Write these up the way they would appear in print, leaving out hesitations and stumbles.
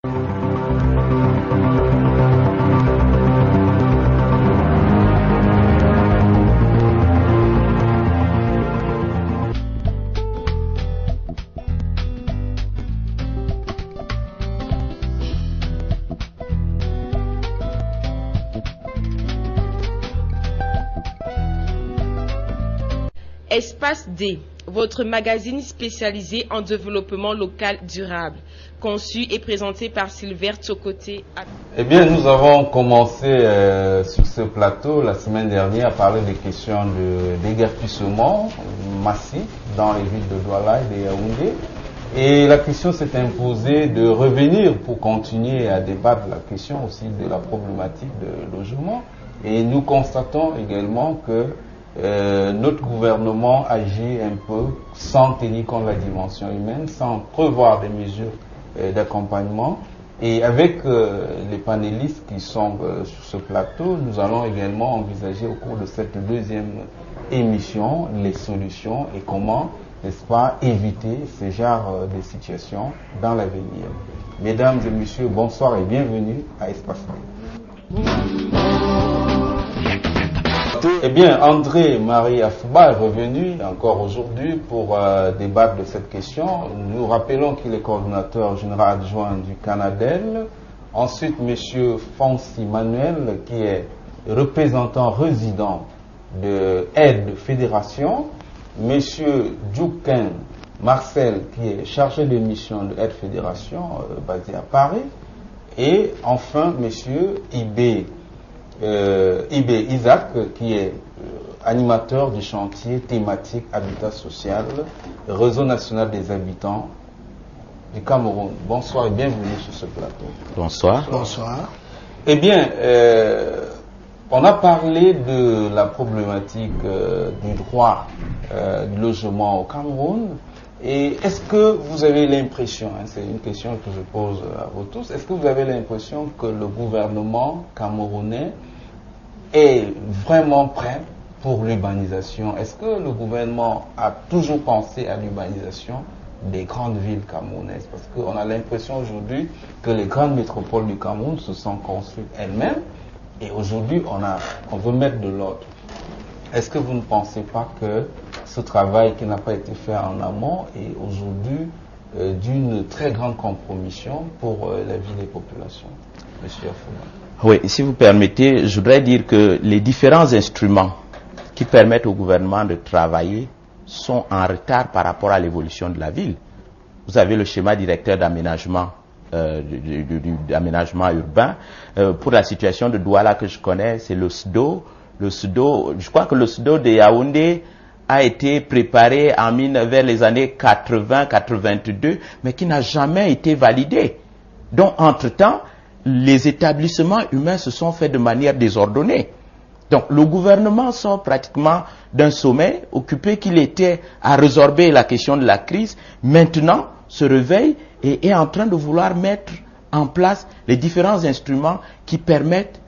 Espace D, votre magazine spécialisé en développement local durable, conçu et présenté par Silver Tsokoté. Eh bien, nous avons commencé sur ce plateau la semaine dernière à parler des questions de déguerpissement massif dans les villes de Douala et de Yaoundé. Et la question s'est imposée de revenir pour continuer à débattre la question aussi de la problématique de logement. Et nous constatons également que notre gouvernement agit un peu sans tenir compte de la dimension humaine, sans prévoir des mesures d'accompagnement. Et avec les panélistes qui sont sur ce plateau, nous allons également envisager au cours de cette deuxième émission les solutions et comment, n'est-ce pas, éviter ce genre de situations dans l'avenir. Mesdames et messieurs, bonsoir et bienvenue à Espace D. Eh bien, André-Marie Afouba est revenu encore aujourd'hui pour débattre de cette question. Nous rappelons qu'il est coordinateur général adjoint du Canadel. Ensuite, M. Fonsi Manuel, qui est représentant résident de Aide Fédération. M. Djouken Marcel, qui est chargé de mission de Aide Fédération, basé à Paris. Et enfin, M. Ibé Isaac, qui est animateur du chantier thématique Habitat Social, Réseau National des Habitants du Cameroun. Bonsoir et bienvenue sur ce plateau. Bonsoir. Bonsoir. Eh bien, on a parlé de la problématique du droit du logement au Cameroun. Et est-ce que vous avez l'impression, c'est une question que je pose à vous tous, est-ce que vous avez l'impression que le gouvernement camerounais est vraiment prêt pour l'urbanisation? Est-ce que le gouvernement a toujours pensé à l'urbanisation des grandes villes camerounaises? Parce qu'on a l'impression aujourd'hui que les grandes métropoles du Cameroun se sont construites elles-mêmes et aujourd'hui on veut mettre de l'ordre. Est-ce que vous ne pensez pas que ce travail qui n'a pas été fait en amont est aujourd'hui d'une très grande compromission pour la vie des populations? Monsieur Afouba. Oui, si vous permettez, je voudrais dire que les différents instruments qui permettent au gouvernement de travailler sont en retard par rapport à l'évolution de la ville. Vous avez le schéma directeur d'aménagement d'aménagement urbain. Pour la situation de Douala que je connais, c'est le SDO. Le SDO, je crois que le SDO de Yaoundé a été préparé vers les années 80-82, mais qui n'a jamais été validé. Donc, entre-temps, les établissements humains se sont faits de manière désordonnée. Donc, le gouvernement sort pratiquement d'un sommet, occupé qu'il était à résorber la question de la crise, maintenant se réveille et est en train de vouloir mettre en place les différents instruments qui permettent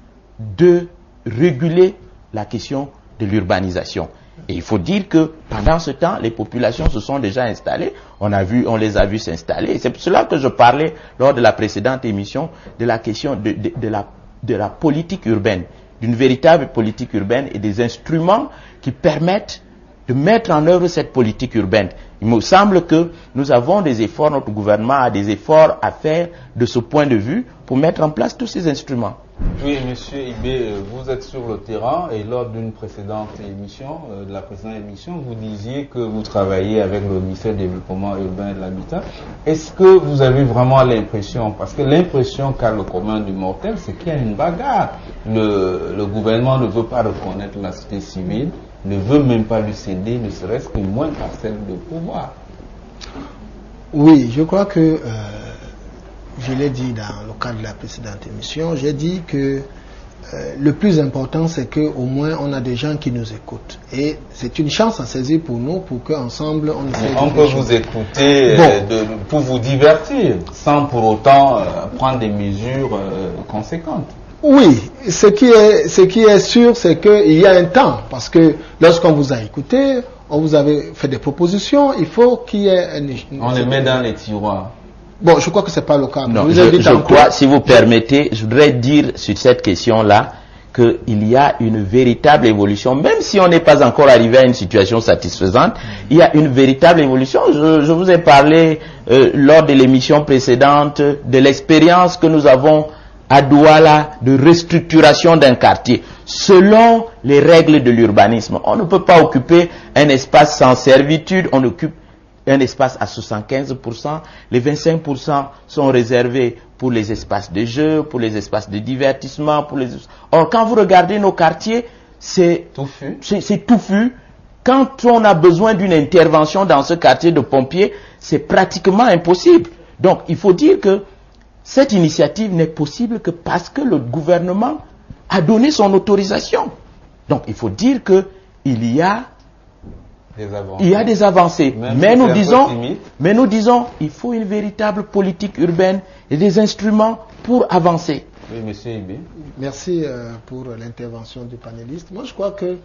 de réguler la question de l'urbanisation. Et il faut dire que pendant ce temps, les populations se sont déjà installées. On les a vus s'installer. C'est pour cela que je parlais lors de la précédente émission de la question de la politique urbaine, d'une véritable politique urbaine et des instruments qui permettent de mettre en œuvre cette politique urbaine. Il me semble que nous avons des efforts, notre gouvernement a des efforts à faire de ce point de vue pour mettre en place tous ces instruments. Oui, Monsieur Ibé, vous êtes sur le terrain et lors d'une précédente émission, vous disiez que vous travaillez avec le ministère du Développement urbain et de l'Habitat. Est-ce que vous avez vraiment l'impression, parce que l'impression qu'a le commun du mortel, c'est qu'il y a une bagarre. Le gouvernement ne veut pas reconnaître la société civile, ne veut même pas lui céder, ne serait-ce qu'une moindre parcelle de pouvoir. Oui, je crois que je l'ai dit dans le cadre de la précédente émission, j'ai dit que le plus important, c'est qu'au moins on a des gens qui nous écoutent. Et c'est une chance à saisir pour nous, pour qu'ensemble on essaie de... On peut vous écouter pour vous divertir, sans pour autant prendre des mesures conséquentes. Oui, ce qui est sûr, c'est qu'il y a un temps, parce que lorsqu'on vous a écouté, on vous avait fait des propositions, il faut qu'il y ait on les met dans les tiroirs. Bon, je crois que c'est pas le cas. Non, je crois, si vous permettez, je voudrais dire sur cette question-là qu'il y a une véritable évolution, même si on n'est pas encore arrivé à une situation satisfaisante, il y a une véritable évolution. Je vous ai parlé lors de l'émission précédente de l'expérience que nous avons à Douala de restructuration d'un quartier selon les règles de l'urbanisme. On ne peut pas occuper un espace sans servitude, on occupe un espace à 75%, les 25% sont réservés pour les espaces de jeu, pour les espaces de divertissement, Or, quand vous regardez nos quartiers, c'est touffu. Quand on a besoin d'une intervention dans ce quartier de pompiers, c'est pratiquement impossible. Donc, il faut dire que cette initiative n'est possible que parce que le gouvernement a donné son autorisation. Donc, il faut dire qu'il y a des avancées. Mais nous disons, il faut une véritable politique urbaine et des instruments pour avancer. Oui, monsieur Ibe. Merci pour l'intervention du panéliste. Moi, je crois que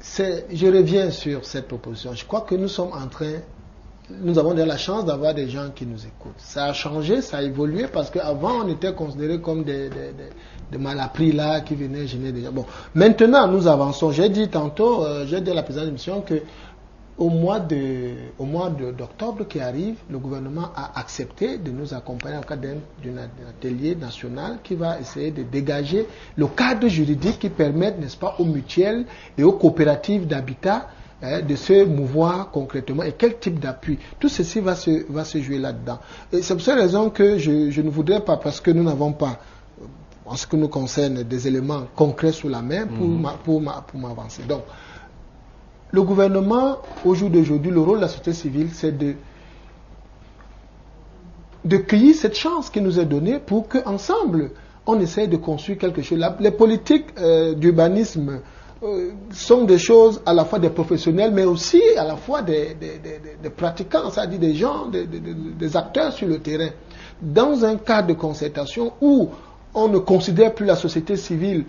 je reviens sur cette proposition. Je crois que nous avons de la chance d'avoir des gens qui nous écoutent. Ça a changé, ça a évolué parce qu'avant, on était considérés comme des malappris là qui venaient gêner des gens. Bon, maintenant, nous avançons. J'ai dit tantôt, j'ai dit à la présidente de l'émission que au mois d'octobre qui arrive, le gouvernement a accepté de nous accompagner en cadre d'un atelier national qui va essayer de dégager le cadre juridique qui permette, n'est-ce pas, aux mutuelles et aux coopératives d'habitat de se mouvoir concrètement et quel type d'appui. Tout ceci va se jouer là-dedans. Et c'est pour cette raison que je ne voudrais pas, parce que nous n'avons pas, en ce qui nous concerne, des éléments concrets sous la main pour m'avancer. Donc, le gouvernement, au jour d'aujourd'hui, le rôle de la société civile, c'est de cueillir cette chance qui nous est donnée pour qu'ensemble, on essaye de construire quelque chose. Les politiques d'urbanisme sont des choses à la fois des professionnels, mais aussi à la fois des pratiquants, c'est-à-dire des gens, des acteurs sur le terrain. Dans un cadre de concertation où on ne considère plus la société civile,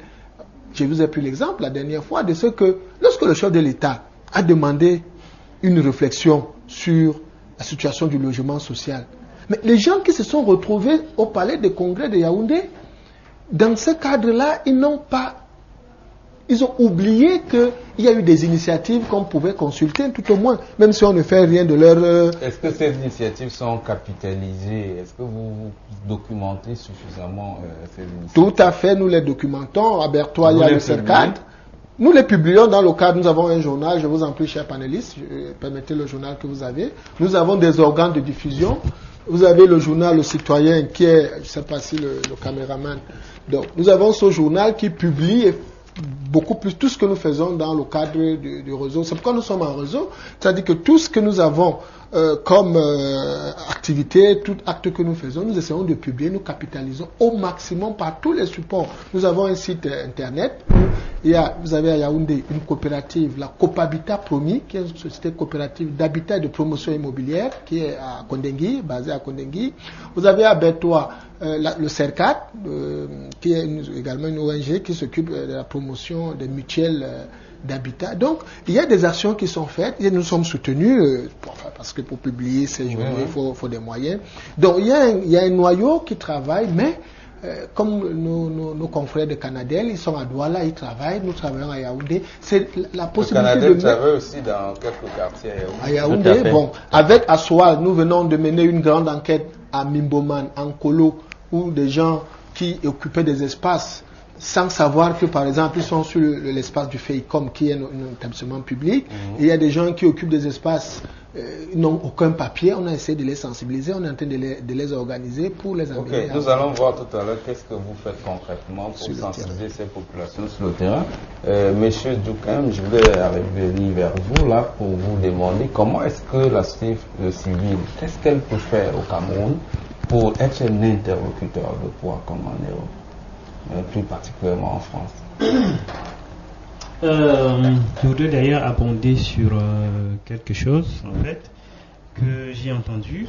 je vous ai pris l'exemple la dernière fois de ce que, lorsque le chef de l'État a demandé une réflexion sur la situation du logement social, mais les gens qui se sont retrouvés au palais des congrès de Yaoundé, dans ce cadre-là, ils ont oublié qu'il y a eu des initiatives qu'on pouvait consulter, tout au moins, même si on ne fait rien de leur... Est-ce que ces initiatives sont capitalisées? Est-ce que vous documentez suffisamment ces initiatives? Tout à fait, nous les documentons. À Bertois, il y a le CERCAD. Nous les publions dans le cadre, nous avons un journal, je vous en prie, chers panélistes, permettez le journal que vous avez. Nous avons des organes de diffusion. Vous avez le journal Le Citoyen qui est, je ne sais pas si le caméraman. Donc, nous avons ce journal qui publie beaucoup plus tout ce que nous faisons dans le cadre du réseau. C'est pourquoi nous sommes en réseau. C'est-à-dire que tout ce que nous avons comme activité, tout acte que nous faisons, nous essayons de publier, nous capitalisons au maximum par tous les supports. Nous avons un site internet où vous avez à Yaoundé une coopérative, la Copabitat Promis, qui est une société coopérative d'habitat et de promotion immobilière, qui est à Kondengui, basée à Kondengui. Vous avez à Bertois le CERCAD, qui est également une ONG qui s'occupe de la promotion des mutuelles d'habitat. Donc, il y a des actions qui sont faites et nous sommes soutenus parce que pour publier ces journaux, il faut des moyens. Donc, il y a un noyau qui travaille, mais comme nos confrères de Canadel, ils sont à Douala, ils travaillent, nous travaillons à Yaoundé. C'est la possibilité Canadel travaille aussi dans quelques quartiers à Yaoundé. Bon, avec Assoal, nous venons de mener une grande enquête à Mimboman, en Kolo, où des gens qui occupaient des espaces sans savoir que, par exemple, ils sont sur l'espace du FEICOM, qui est un établissement public, et il y a des gens qui occupent des espaces, n'ont aucun papier. On a essayé de les sensibiliser, on est en train de les organiser pour les amener. Nous allons voir tout à l'heure qu'est-ce que vous faites concrètement pour sensibiliser ces populations sur le terrain. Monsieur Djoukam, je vais arriver vers vous là pour vous demander comment est-ce que la société civile, qu'est-ce qu'elle peut faire au Cameroun pour être un interlocuteur de poids comme en Europe, plus particulièrement en France. Je voudrais d'ailleurs abonder sur quelque chose en fait que j'ai entendu.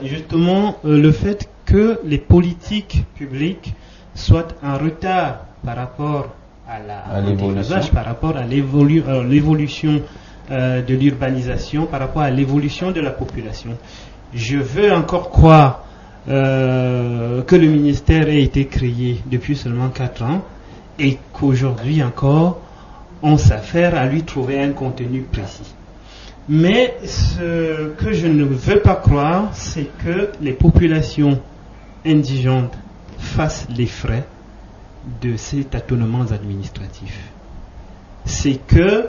Justement, le fait que les politiques publiques soient en retard par rapport à l'évolution, par rapport à l'évolution de l'urbanisation, par rapport à l'évolution de la population. je veux encore croire que le ministère ait été créé depuis seulement 4 ans et qu'aujourd'hui encore, on s'affaire à lui trouver un contenu précis. Mais ce que je ne veux pas croire, c'est que les populations indigentes fassent les frais de ces tâtonnements administratifs. C'est que